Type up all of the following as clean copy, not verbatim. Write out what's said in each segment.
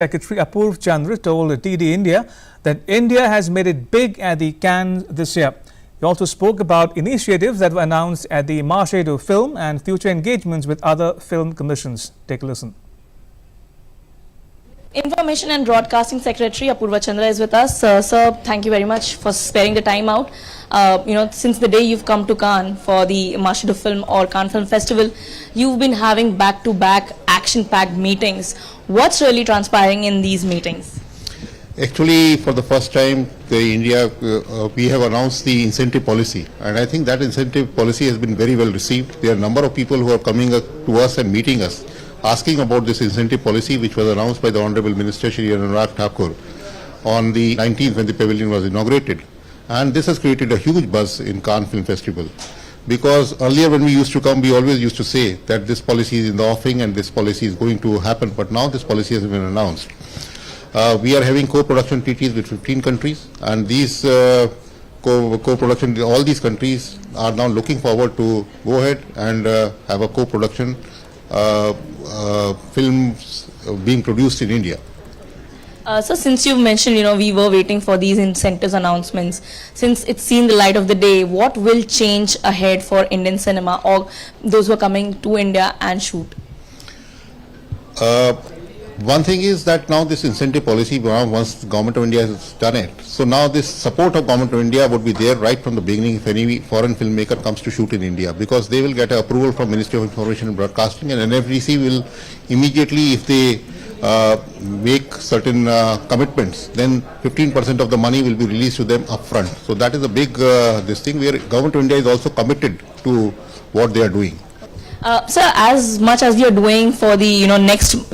Secretary Apurva Chandra told TD India that India has made it big at the Cannes this year. He also spoke about initiatives that were announced at the Marche du Film and future engagements with other film commissions. Take a listen. Information and Broadcasting Secretary Apurva Chandra is with us. Sir, thank you very much for sparing the time out. Since the day you've come to Cannes for the Marche du Film or Cannes Film Festival, you've been having back-to-back action-packed meetings. What's really transpiring in these meetings? Actually, for the first time, we have announced the incentive policy, and I think that incentive policy has been very well received. There are a number of people who are coming to us and meeting us, asking about this incentive policy, which was announced by the Honorable Minister Shri Anurag Thakur on the 19th when the pavilion was inaugurated. And this has created a huge buzz in Cannes Film Festival. Because earlier when we used to come, we always used to say that this policy is in the offing and this policy is going to happen, but now this policy has been announced. We are having co-production treaties with 15 countries, and these co-production, all these countries are now looking forward to go ahead and have a co-production films being produced in India. So since you've mentioned, we were waiting for these incentives announcements. Since it's seen the light of the day, what will change ahead for Indian cinema or those who are coming to India and shoot? One thing is that now this incentive policy, once the Government of India has done it, so now this support of Government of India would be there right from the beginning if any foreign filmmaker comes to shoot in India, because they will get approval from Ministry of Information and Broadcasting, and NFDC will immediately, if they make certain commitments, then 15% of the money will be released to them upfront. So that is a big this thing where Government of India is also committed to what they are doing. Sir, as much as we are doing for the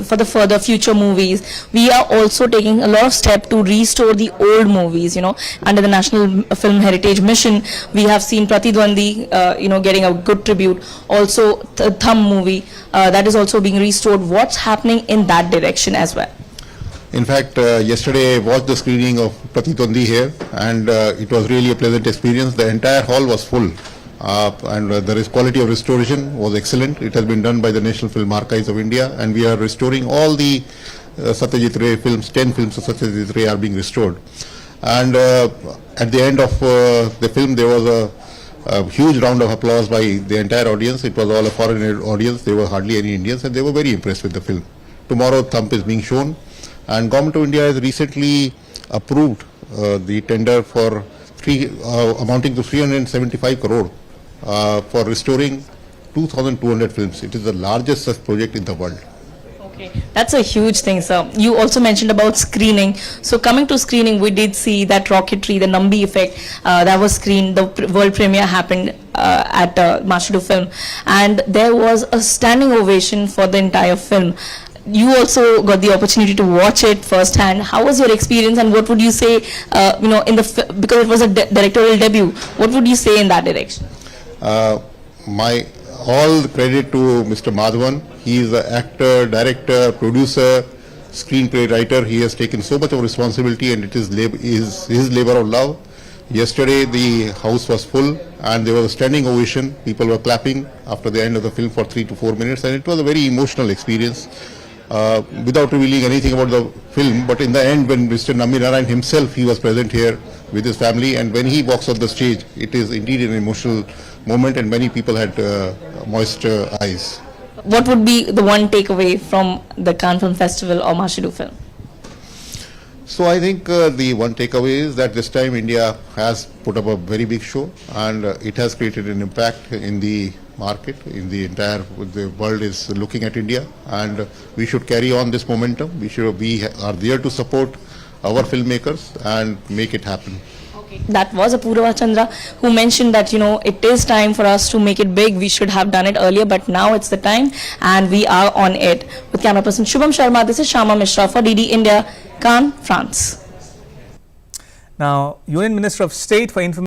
for the further future movies, we are also taking a lot of steps to restore the old movies. Under the National Film Heritage Mission, we have seen Pratidwandi, getting a good tribute. Also, the Thumb movie that is also being restored. What's happening in that direction as well? In fact, yesterday I watched the screening of Pratidwandi here, and it was really a pleasant experience. The entire hall was full. And the quality of restoration was excellent. It has been done by the National Film Archives of India, and we are restoring all the Satyajit Ray films. 10 films of Satyajit Ray are being restored. And at the end of the film, there was a huge round of applause by the entire audience. It was all a foreign audience. There were hardly any Indians, and they were very impressed with the film. Tomorrow, Thump is being shown, and Government of India has recently approved the tender for amounting to 375 crore. For restoring 2,200 films. It is the largest such project in the world. Okay, that's a huge thing, sir. You also mentioned about screening. So coming to screening, we did see that Rocketry, the Nambi effect, that was screened. The world premiere happened at Marche du Film, and there was a standing ovation for the entire film. You also got the opportunity to watch it firsthand. How was your experience, and what would you say, because it was a directorial debut, what would you say in that direction? My all credit to Mr. Madhavan. He is the actor, director, producer, screenplay writer. He has taken so much of responsibility, and it is his labor of love. Yesterday the house was full, and there was a standing ovation. People were clapping after the end of the film for 3 to 4 minutes, and it was a very emotional experience. Without revealing anything about the film, but in the end, when Mr. Nambi Narayan himself, he was present here with his family, and when he walks off the stage, it is indeed an emotional moment, and many people had moist eyes. What would be the one takeaway from the Cannes Film Festival or Marche du Film? So I think the one takeaway is that this time India has put up a very big show, and it has created an impact in the market. In the entire the world is looking at India, and we should carry on this momentum. We are there to support our filmmakers and make it happen. Okay. That was Apurva Chandra, who mentioned that it is time for us to make it big. We should have done it earlier, but now it's the time, and we are on it. With camera person Shubham Sharma, this is Shama Mishra for DD India, Cannes, France. Now, Union Minister of State for Information